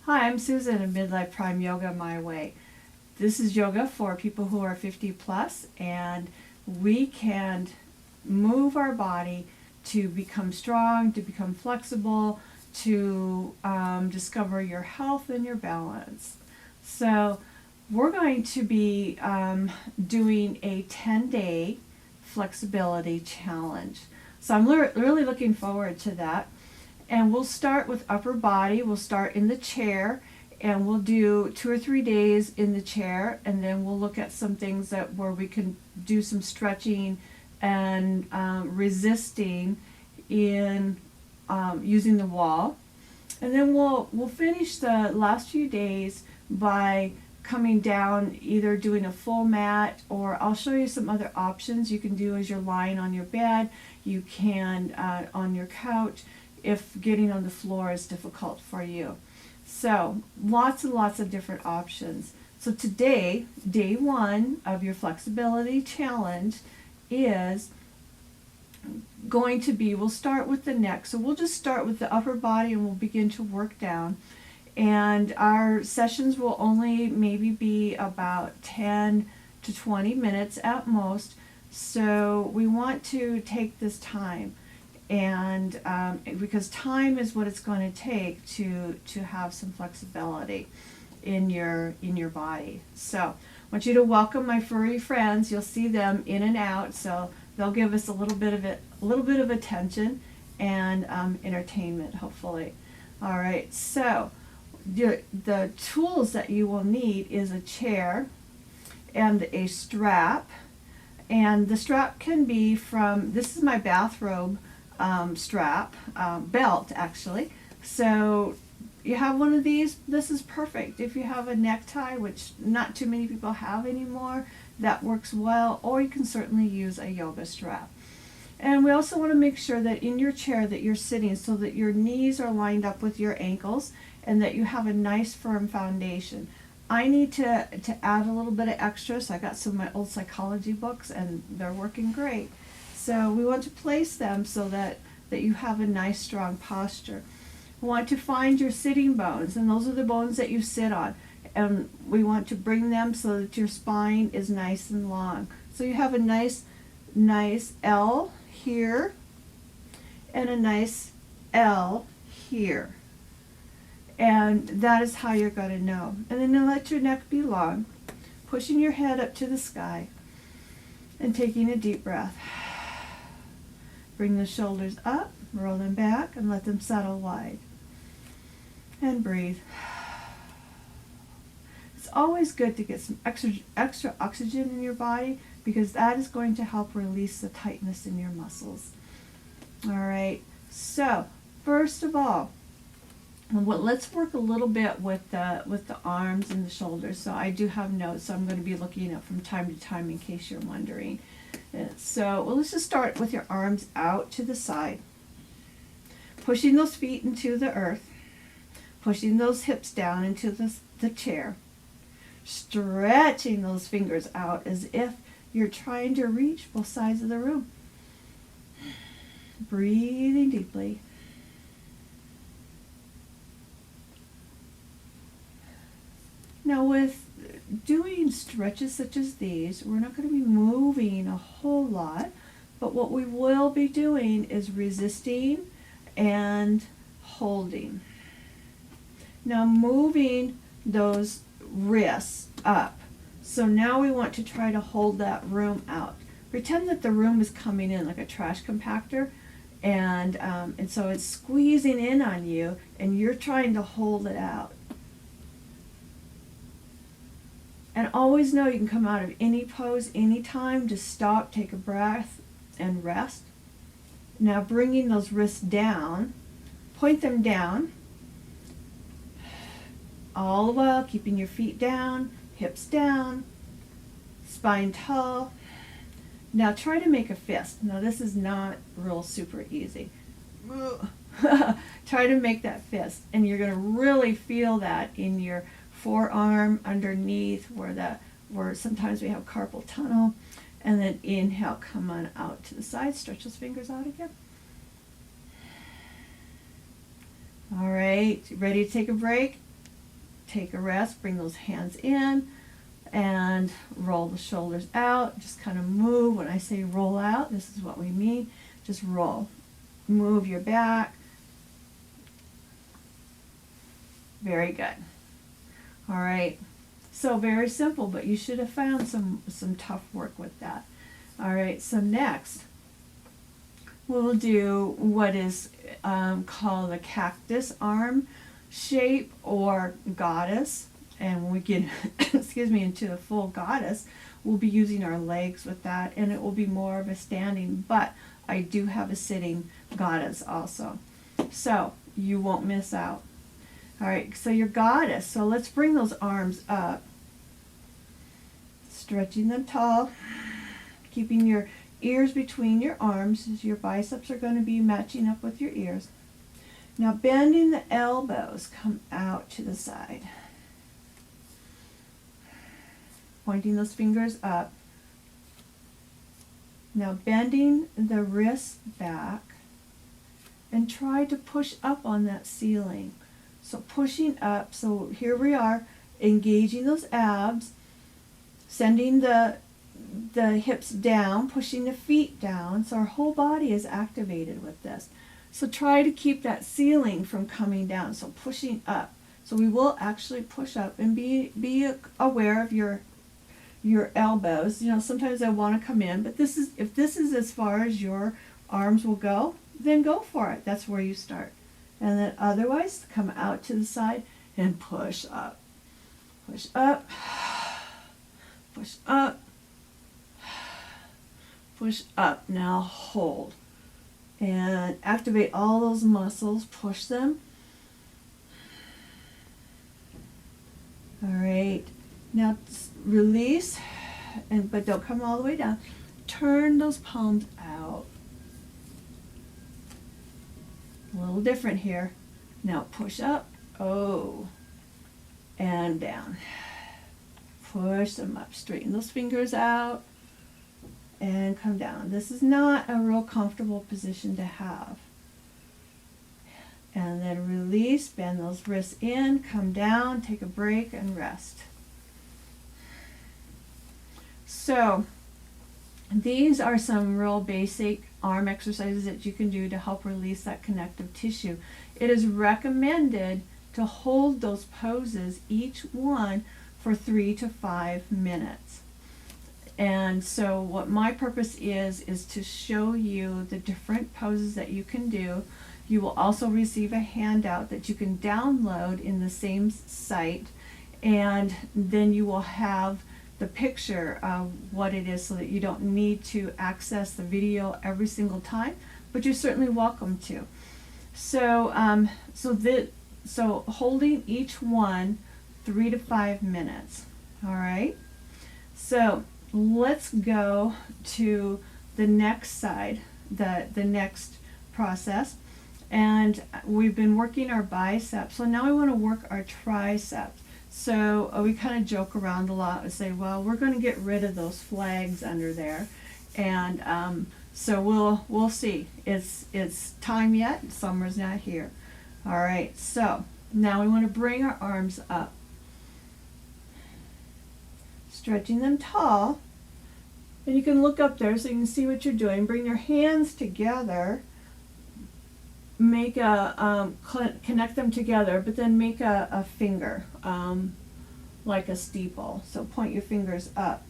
Hi, I'm Susan of Midlife Prime Yoga My Way. This is yoga for people who are 50 plus, and we can move our body to become strong, to become flexible, to discover your health and your balance. So we're going to be doing a 10-day flexibility challenge. So I'm really looking forward to that. And we'll start with upper body. We'll start in the chair, and we'll do 2 or 3 days in the chair, and then we'll look at some things where we can do some stretching and resisting in using the wall. And then we'll finish the last few days by coming down, either doing a full mat, or I'll show you some other options you can do as you're lying on your bed. You can on your couch, if getting on the floor is difficult for you. So lots and lots of different options. So today, day 1 of your flexibility challenge is going to be, we'll start with the neck. So we'll just start with the upper body and we'll begin to work down. And our sessions will only maybe be about 10 to 20 minutes at most. So we want to take this time, and because time is what it's going to take to have some flexibility in your body. So I want you to welcome my furry friends. You'll see them in and out, so they'll give us a little bit of attention and entertainment, hopefully. All right, so the tools that you will need is a chair and a strap. And the strap can be from, this is my bathrobe strap, belt actually. So you have one of these, this is perfect. If you have a necktie, which not too many people have anymore, that works well, or you can certainly use a yoga strap. And we also want to make sure that in your chair that you're sitting so that your knees are lined up with your ankles and that you have a nice firm foundation. I need to add a little bit of extra, so I got some of my old psychology books and they're working great. So we want to place them so that you have a nice strong posture. We want to find your sitting bones, and those are the bones that you sit on. And we want to bring them so that your spine is nice and long. So you have a nice L here and a nice L here. And that is how you're going to know. And then you'll let your neck be long, pushing your head up to the sky and taking a deep breath. Bring the shoulders up, roll them back, and let them settle wide. And breathe. It's always good to get some extra oxygen in your body, because that is going to help release the tightness in your muscles. All right, so first of all, let's work a little bit with the arms and the shoulders. So I do have notes, so I'm going to be looking at from time to time in case you're wondering. So let's just start with your arms out to the side, pushing those feet into the earth, pushing those hips down into the chair, stretching those fingers out as if you're trying to reach both sides of the room. Breathing deeply. Now with doing stretches such as these, we're not going to be moving a whole lot, but what we will be doing is resisting and holding. Now moving those wrists up. So now we want to try to hold that room out. Pretend that the room is coming in like a trash compactor, and so it's squeezing in on you and you're trying to hold it out. And always know you can come out of any pose anytime. Just stop, take a breath, and rest. Now bringing those wrists down, point them down, all the while keeping your feet down, hips down, spine tall. Now try to make a fist. Now this is not real super easy. Try to make that fist, and you're going to really feel that in your forearm underneath where sometimes we have carpal tunnel. And then inhale, come on out to the side, stretch those fingers out again. All right, ready to take a break? take a rest, bring those hands in, and roll the shoulders out. Just kind of move. When I say roll out, this is what we mean. Just roll. Move your back. Very good. All right. So very simple, but you should have found some tough work with that. All right. So next, we'll do what is called a cactus arm shape or goddess. And when we get, excuse me, into the full goddess, we'll be using our legs with that, and it will be more of a standing, but I do have a sitting goddess also. So you won't miss out. All right, so your goddess. So let's bring those arms up. Stretching them tall, keeping your ears between your arms, as your biceps are going to be matching up with your ears. Now bending the elbows, come out to the side. Pointing those fingers up. Now bending the wrists back and try to push up on that ceiling. So pushing up, so here we are, engaging those abs, sending the hips down, pushing the feet down, so our whole body is activated with this. So try to keep that ceiling from coming down, so pushing up. So we will actually push up and be aware of your elbows. You know, sometimes I want to come in, but if this is as far as your arms will go, then go for it. That's where you start. And then otherwise, come out to the side and push up. Push up. Push up. Push up. Now hold. And activate all those muscles. Push them. All right. Now release, but don't come all the way down. Turn those palms out. A little different here. Now push up. Oh. And down. Push them up. Straighten those fingers out. And come down. This is not a real comfortable position to have. And then release. Bend those wrists in. Come down. Take a break and rest. So these are some real basic arm exercises that you can do to help release that connective tissue. It is recommended to hold those poses, each one, for 3 to 5 minutes. And so what my purpose is to show you the different poses that you can do. You will also receive a handout that you can download in the same site, and then you will have the picture of what it is so that you don't need to access the video every single time, but you're certainly welcome to. So so holding each one 3 to 5 minutes. All right. So let's go to the next side, the next process. And we've been working our biceps. So now we want to work our triceps. So we kind of joke around a lot and say, well, we're going to get rid of those flags under there, and so we'll see. It's time yet. Summer's not here. All right. So now we want to bring our arms up, stretching them tall, and you can look up there so you can see what you're doing. Bring your hands together. Make a connect them together, but then make a finger, like a steeple. So point your fingers up.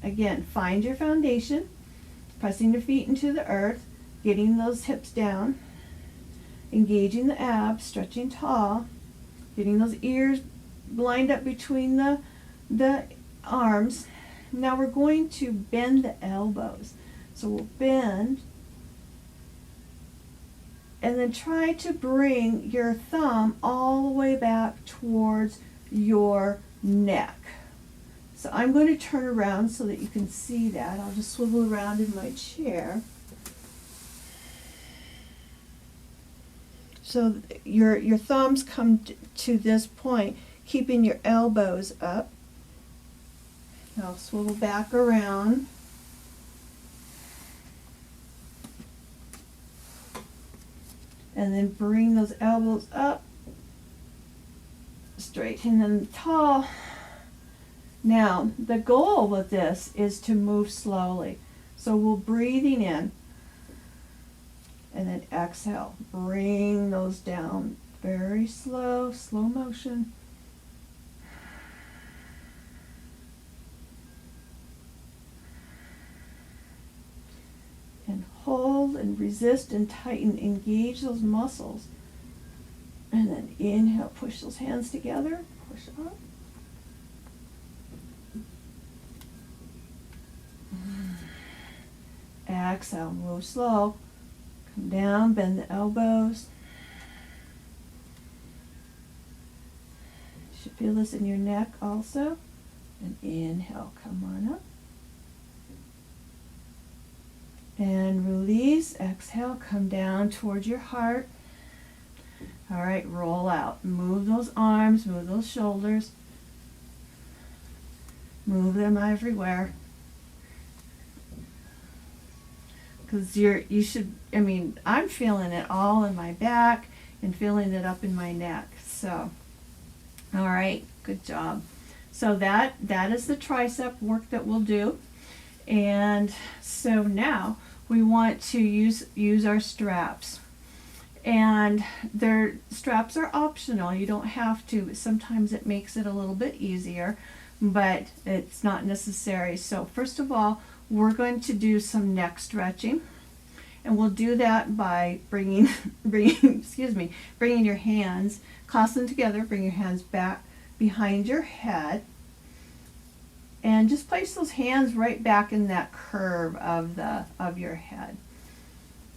Again, find your foundation, pressing the feet into the earth, getting those hips down, engaging the abs, stretching tall, getting those ears lined up between the arms. Now we're going to bend the elbows. So we'll bend, and then try to bring your thumb all the way back towards your neck. So I'm going to turn around so that you can see that. I'll just swivel around in my chair. So your thumbs come to this point, keeping your elbows up. I'll swivel back around. And then bring those elbows up straight and then tall. Now, the goal with this is to move slowly. So we're breathing in and then exhale. Bring those down. Very slow, slow motion. And hold and resist and tighten. Engage those muscles. And then inhale, push those hands together. Push up. Exhale, move slow. Come down, bend the elbows. You should feel this in your neck also. And inhale, come on up. And release, exhale, come down towards your heart. All right, roll out. Move those arms, move those shoulders. Move them everywhere. Because I'm feeling it all in my back and feeling it up in my neck. So, all right, good job. So that is the tricep work that we'll do. And so now we want to use our straps. And their straps are optional. You don't have to. Sometimes it makes it a little bit easier, but it's not necessary. So first of all, we're going to do some neck stretching. And we'll do that by bringing your hands, clasp them together, bring your hands back behind your head. And just place those hands right back in that curve of your head.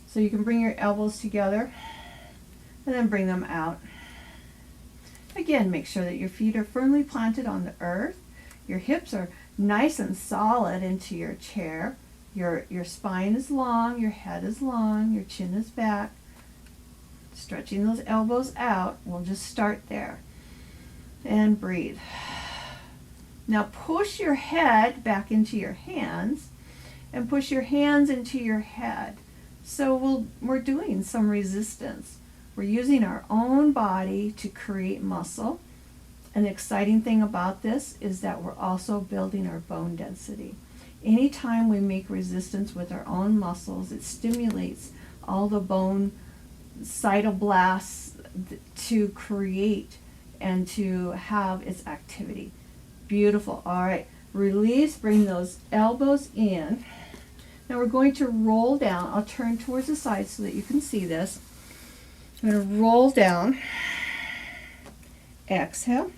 So you can bring your elbows together and then bring them out. Again, make sure that your feet are firmly planted on the earth. Your hips are nice and solid into your chair. Your spine is long, your head is long, your chin is back. Stretching those elbows out. We'll just start there. And breathe. Now push your head back into your hands and push your hands into your head. So we're doing some resistance. We're using our own body to create muscle. And the exciting thing about this is that we're also building our bone density. Anytime we make resistance with our own muscles, it stimulates all the bone cytoblasts to create and to have its activity. Beautiful. All right. Release. Bring those elbows in. Now we're going to roll down. I'll turn towards the side so that you can see this. I'm going to roll down. Exhale.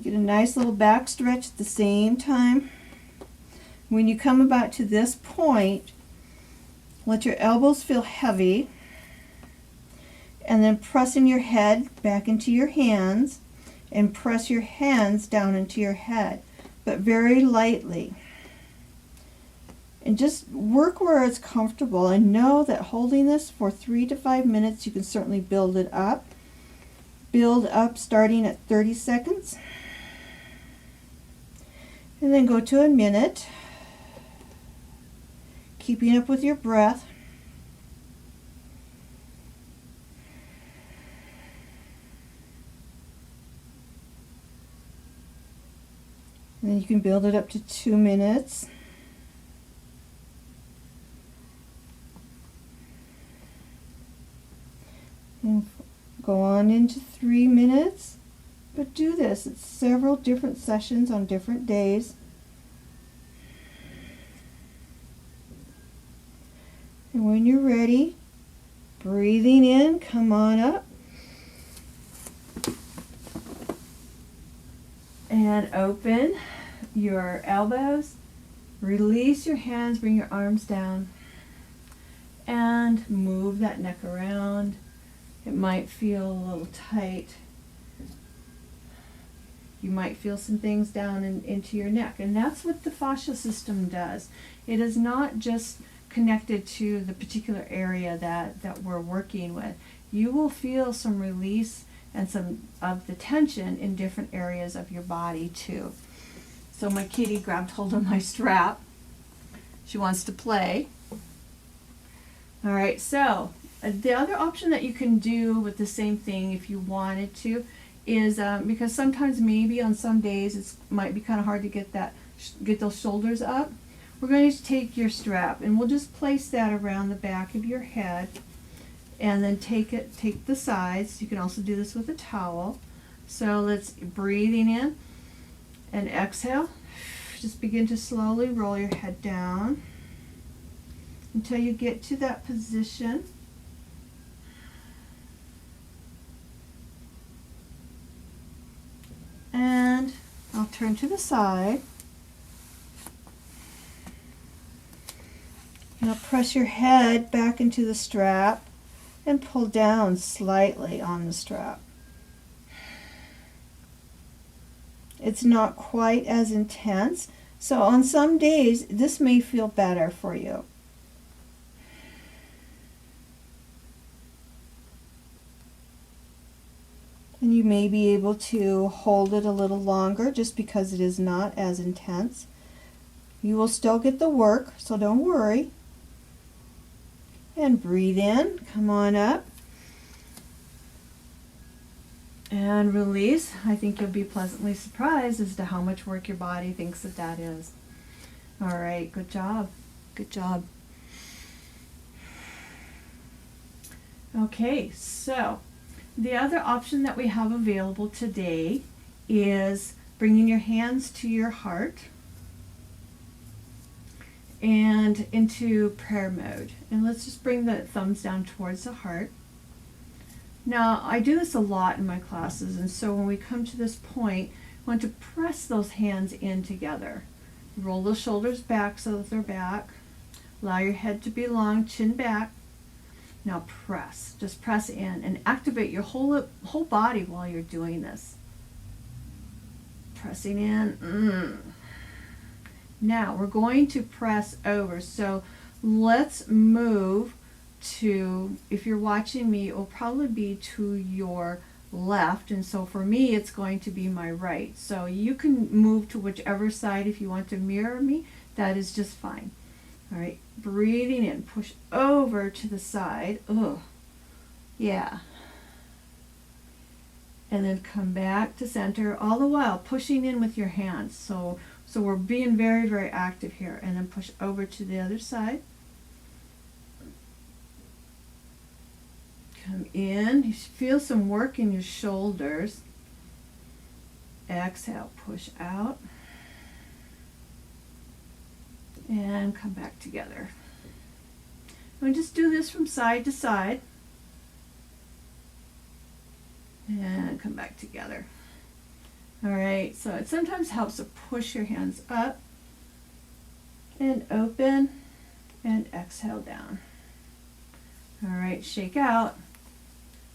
Get a nice little back stretch at the same time. When you come about to this point, let your elbows feel heavy. And then pressing your head back into your hands. And press your hands down into your head, but very lightly. And just work where it's comfortable, and know that holding this for 3 to 5 minutes, you can certainly build it up. Build up starting at 30 seconds. And then go to a minute, keeping up with your breath. And then you can build it up to 2 minutes. And go on into 3 minutes. But do this. It's several different sessions on different days. And when you're ready, breathing in, come on up. And open your elbows, release your hands, bring your arms down, and move that neck around. It might feel a little tight. You might feel some things down into your neck, and that's what the fascia system does. It is not just connected to the particular area that we're working with. You will feel some release and some of the tension in different areas of your body too. So my kitty grabbed hold of my strap. She wants to play. All right, so The other option that you can do with the same thing if you wanted to is because sometimes maybe on some days it might be kind of hard to get those shoulders up. We're going to take your strap and we'll just place that around the back of your head, and then take the sides. You can also do this with a towel. So let's breathing in and exhale. Just begin to slowly roll your head down until you get to that position. And I'll turn to the side. Now press your head back into the strap and pull down slightly on the strap. It's not quite as intense, so on some days this may feel better for you. And you may be able to hold it a little longer just because it is not as intense. You will still get the work, so don't worry. And breathe in, come on up. And release. I think you'll be pleasantly surprised as to how much work your body thinks that is. All right, good job. Good job. Okay, so the other option that we have available today is bringing your hands to your heart and into prayer mode. And let's just bring the thumbs down towards the heart. Now, I do this a lot in my classes, and so when we come to this point, I want to press those hands in together. Roll the shoulders back so that they're back. Allow your head to be long, chin back. Now press, just press in and activate your whole body while you're doing this. Pressing in. Now we're going to press over. So let's move to, if you're watching me, it will probably be to your left, and so for me it's going to be my right. So you can move to whichever side if you want to mirror me. That is just fine. All right, breathing in, push over to the side. Yeah. And then come back to center, all the while pushing in with your hands. So we're being very, very active here. And then push over to the other side. Come in. You feel some work in your shoulders. Exhale, push out. And come back together. And just do this from side to side. And come back together. All right, so it sometimes helps to push your hands up and open and exhale down. All right, shake out.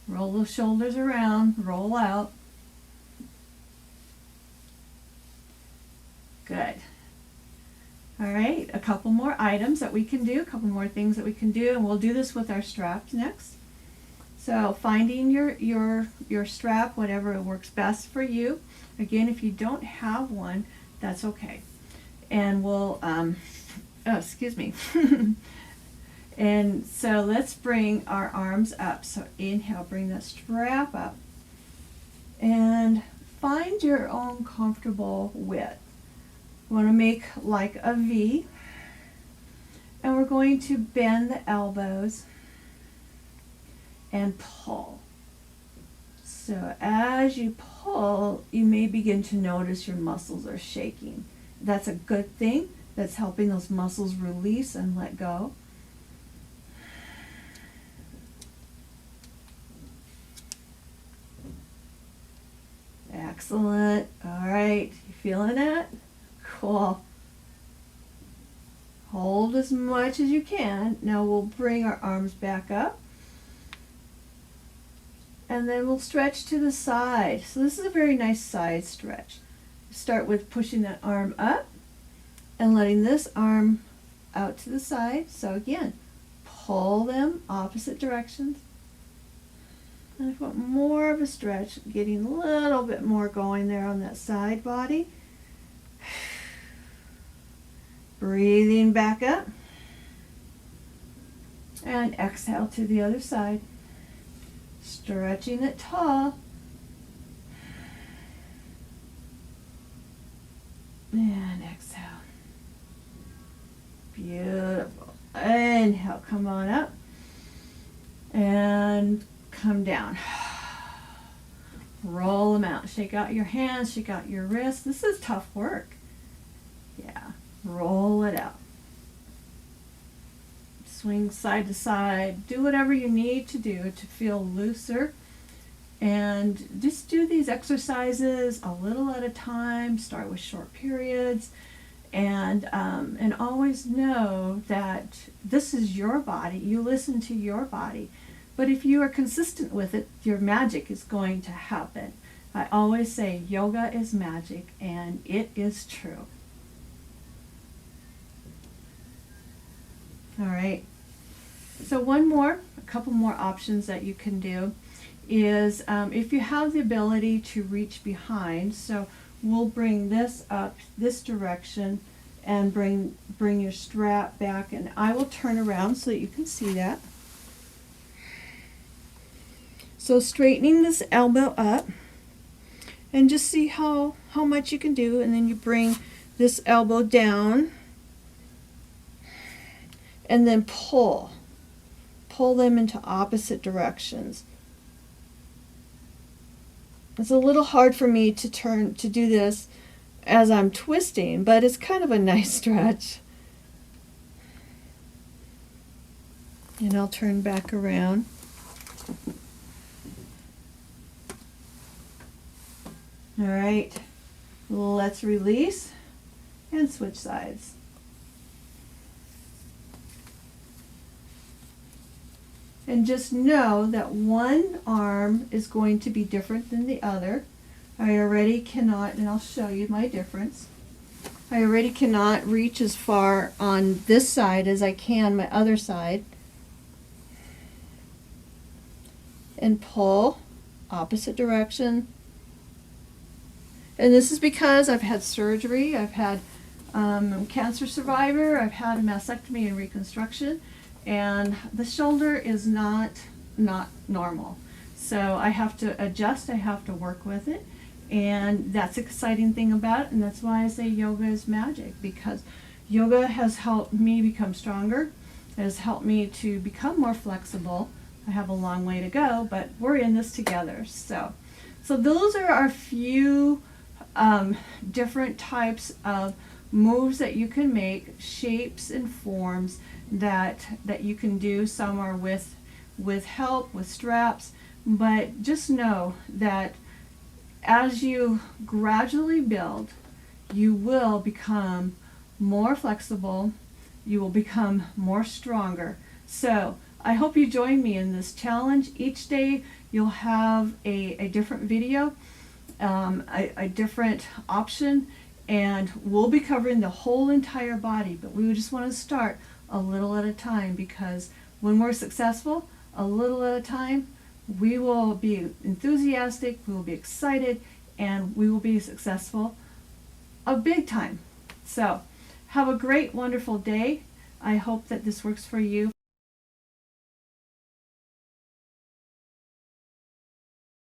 Roll the shoulders around, roll out. Good. All right, a couple more items that we can do, a couple more things that we can do, and we'll do this with our straps next. So finding your strap, whatever works best for you. Again, if you don't have one, that's okay. And we'll, excuse me. And so let's bring our arms up. So inhale, bring the strap up. And find your own comfortable width. We want to make like a V. And we're going to bend the elbows and pull. So as you pull, you may begin to notice your muscles are shaking. That's a good thing. That's helping those muscles release and let go. Excellent. All right, you feeling that? Cool. Hold as much as you can. Now we'll bring our arms back up. And then we'll stretch to the side. So this is a very nice side stretch. Start with pushing that arm up and letting this arm out to the side. So again, pull them opposite directions. And if I want more of a stretch, getting a little bit more going there on that side body. Breathing back up. And exhale to the other side. Stretching it tall. And exhale. Beautiful. Inhale, come on up. And come down. Roll them out. Shake out your hands, shake out your wrists. This is tough work. Yeah, roll it out. Swing side to side. Do whatever you need to do to feel looser. And just do these exercises a little at a time. Start with short periods. And always know that this is your body. You listen to your body. But if you are consistent with it, your magic is going to happen. I always say yoga is magic, and it is true. All right. So a couple more options that you can do is if you have the ability to reach behind. So we'll bring this up this direction and bring your strap back, and I will turn around so that you can see that. So straightening this elbow up, and just see how much you can do, and then you bring this elbow down and then pull them into opposite directions. It's a little hard for me to do this as I'm twisting, but it's kind of a nice stretch. And I'll turn back around. All right, let's release and switch sides. And just know that one arm is going to be different than the other. I already cannot, and I'll show you my difference. I already cannot reach as far on this side as I can my other side. And pull opposite direction. And this is because I've had surgery, I've had I'm a cancer survivor, I've had a mastectomy and reconstruction, and the shoulder is not normal. So I have to adjust, I have to work with it, and that's the exciting thing about it, and that's why I say yoga is magic, because yoga has helped me become stronger, it has helped me to become more flexible. I have a long way to go, but we're in this together. So those are our few different types of moves that you can make, shapes and forms that you can do. Some are with help, with straps, but just know that as you gradually build, you will become more flexible, you will become more stronger. So I hope you join me in this challenge. Each day you'll have a different video, a different option, and we'll be covering the whole entire body, but we just want to start a little at a time, because when we're successful, a little at a time, we will be enthusiastic, we will be excited, and we will be successful a big time. So have a great, wonderful day. I hope that this works for you.